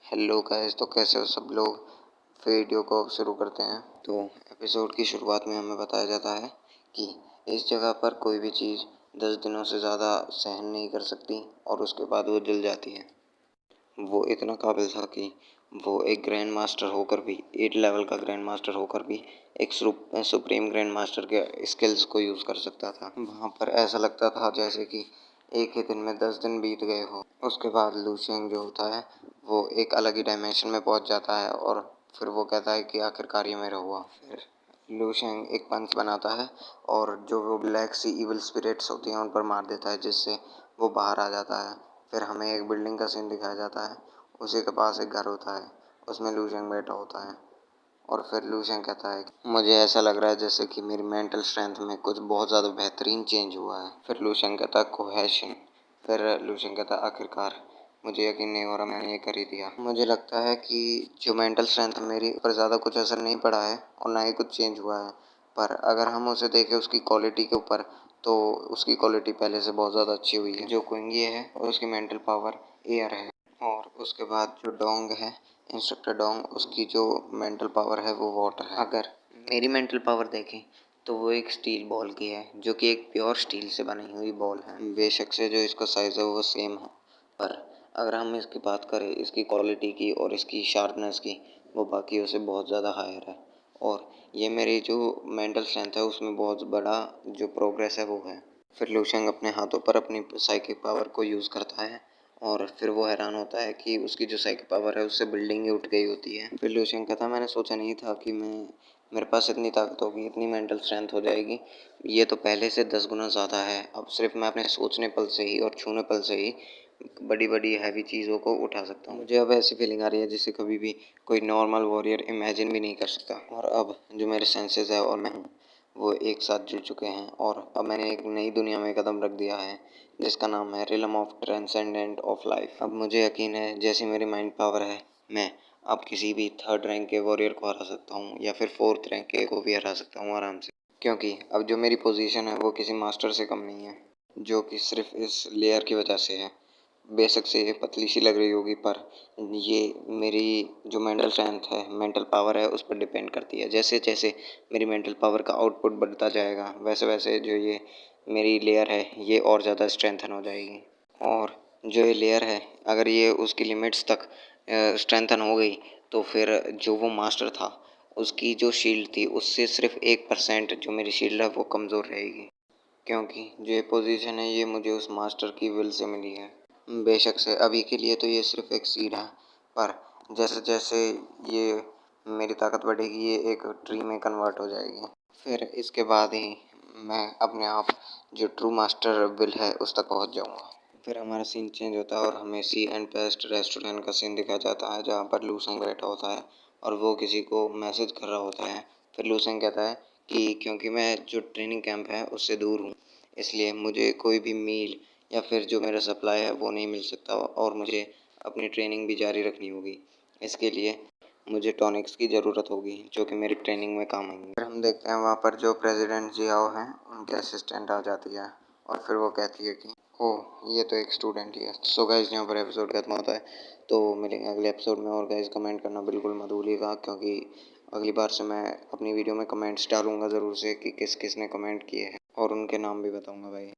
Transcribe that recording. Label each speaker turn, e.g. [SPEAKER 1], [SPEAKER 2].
[SPEAKER 1] Hello guys, तो कैसे हो सब लोग। वीडियो को अब शुरू करते हैं। तो एपिसोड की शुरुआत में हमें बताया जाता है कि इस जगह पर कोई भी चीज़ 10 दिनों से ज़्यादा सहन नहीं कर सकती और उसके बाद वो जल जाती है। वो इतना काबिल था कि वो एक ग्रैंड मास्टर होकर भी 8 लेवल का ग्रैंड मास्टर होकर भी एक सुप्रीम ग्रैंड मास्टर के स्किल्स को यूज़ कर सकता था। वहाँ पर ऐसा लगता था जैसे कि एक ही दिन में 10 दिन बीत गए हो। उसके बाद लू शेंग जो होता है वो एक अलग ही डायमेंशन में पहुँच जाता है और फिर वो कहता है कि आखिरकार ये मेरा हुआ। फिर लू शेंग एक पंच बनाता है और जो वो ब्लैक सी इविल स्पिरिट्स होती हैं उन पर मार देता है, जिससे वो बाहर आ जाता है। फिर हमें एक बिल्डिंग का सीन दिखाया जाता है। उसी के पास एक घर होता है, उसमें लू शेंग बैठा होता है और फिर लू शेंग कहता है कि मुझे ऐसा लग रहा है जैसे कि मेरी मेंटल स्ट्रेंथ में कुछ बहुत ज़्यादा बेहतरीन चेंज हुआ है। फिर लू शेंग कहता है कोहेशन। फिर लू शेंग कहता है आखिरकार मुझे यकीन नहीं हो रहा, मैंने ये कर ही दिया। मुझे लगता है कि जो मेंटल स्ट्रेंथ मेरी पर ज़्यादा कुछ असर नहीं पड़ा है और ना ही कुछ चेंज हुआ है, पर अगर हम उसे देखें उसकी क्वालिटी के ऊपर तो उसकी क्वालिटी पहले से बहुत ज़्यादा अच्छी हुई है। जो कुंगी है और उसकी मेंटल पावर एयर है, और उसके बाद जो डोंग है, इंस्ट्रक्टर डोंग, उसकी जो मेंटल पावर है वो वाटर है। अगर मेरी मेंटल पावर देखें तो वो एक स्टील बॉल की है, जो कि एक प्योर स्टील से बनी हुई बॉल है। बेशक से जो इसका साइज़ है वो सेम है, पर अगर हम इसकी बात करें इसकी क्वालिटी की और इसकी शार्पनेस की, वो बाकियों से बहुत ज़्यादा हायर है। और ये मेरी जो मेंटल स्ट्रेंथ है उसमें बहुत बड़ा जो प्रोग्रेस है वो है। फिर लू शेंग अपने हाथों पर अपनी साइकिक पावर को यूज़ करता है और फिर वो हैरान होता है कि उसकी जो साइकिक पावर है उससे बिल्डिंग ही उठ गई होती है। फिर लू शेंग कहता है मैंने सोचा नहीं था कि मेरे पास इतनी ताकत होगी, इतनी मेंटल स्ट्रेंथ हो जाएगी। ये तो पहले से 10 गुना ज़्यादा है। अब सिर्फ मैं अपने सोचने पल से ही और छूने पल से ही बड़ी बड़ी हैवी चीज़ों को उठा सकता हूँ। मुझे अब ऐसी फीलिंग आ रही है जिसे कभी भी कोई नॉर्मल वॉरियर इमेजिन भी नहीं कर सकता। और अब जो मेरे सेंसेस है और मैं हूँ वो एक साथ जुड़ चुके हैं और अब मैंने एक नई दुनिया में कदम रख दिया है जिसका नाम है realm of transcendent of life. अब मुझे यकीन है जैसी मेरी माइंड पावर है, मैं अब किसी भी 3rd रैंक के वॉरियर को हरा सकता हूँ या फिर 4th रैंक के को भी हरा सकता हूँ आराम से। क्योंकि अब जो मेरी पोजीशन है वो किसी मास्टर से कम नहीं है, जो कि सिर्फ इस लेयर की वजह से है। बेशक से ये पतली सी लग रही होगी, पर ये मेरी जो मेंटल स्ट्रेंथ है, मेंटल पावर है, उस पर डिपेंड करती है। जैसे जैसे मेरी मेंटल पावर का आउटपुट बढ़ता जाएगा वैसे वैसे जो ये मेरी लेयर है ये और ज़्यादा स्ट्रेंथन हो जाएगी। और जो ये लेयर है अगर ये उसकी लिमिट्स तक स्ट्रेंथन हो गई तो फिर जो वो मास्टर था उसकी जो शील्ड थी उससे सिर्फ 1% जो मेरी शील्ड है वो कमज़ोर रहेगी। क्योंकि जो ये पोजीशन है ये मुझे उस मास्टर की विल से मिली है। बेशक से अभी के लिए तो ये सिर्फ एक सीड है, पर जैसे जैसे ये मेरी ताकत बढ़ेगी ये एक ट्री में कन्वर्ट हो जाएगी। फिर इसके बाद ही मैं अपने आप जो ट्रू मास्टर विल है उस तक पहुंच जाऊंगा। फिर हमारा सीन चेंज होता है और हमें सी एंड पेस्ट रेस्टोरेंट का सीन दिखाया जाता है जहाँ पर लू शेंग बैठा होता है और वो किसी को मैसेज कर रहा होता है। फिर लू शेंग कहता है कि क्योंकि मैं जो ट्रेनिंग कैंप है उससे दूर हूँ, इसलिए मुझे कोई भी मील या फिर जो मेरा सप्लाई है वो नहीं मिल सकता और मुझे अपनी ट्रेनिंग भी जारी रखनी होगी। इसके लिए मुझे टॉनिक्स की ज़रूरत होगी जो कि मेरी ट्रेनिंग में काम आएंगे। फिर हम देखते हैं वहाँ पर जो प्रेसिडेंट जियाओ हैं उनके असिस्टेंट आ जाती है और फिर वो कहती है कि ओह ये तो एक स्टूडेंट ही है। सो गाइस यहाँ पर एपिसोड खत्म होता है, तो मिलेंगे अगले एपिसोड में। और गाइस कमेंट करना बिल्कुल मत भूलिएगा, क्योंकि अगली बार से मैं अपनी वीडियो में कमेंट्स डालूंगा ज़रूर से कि किस किस ने कमेंट किए हैं और उनके नाम भी बताऊंगा भाई।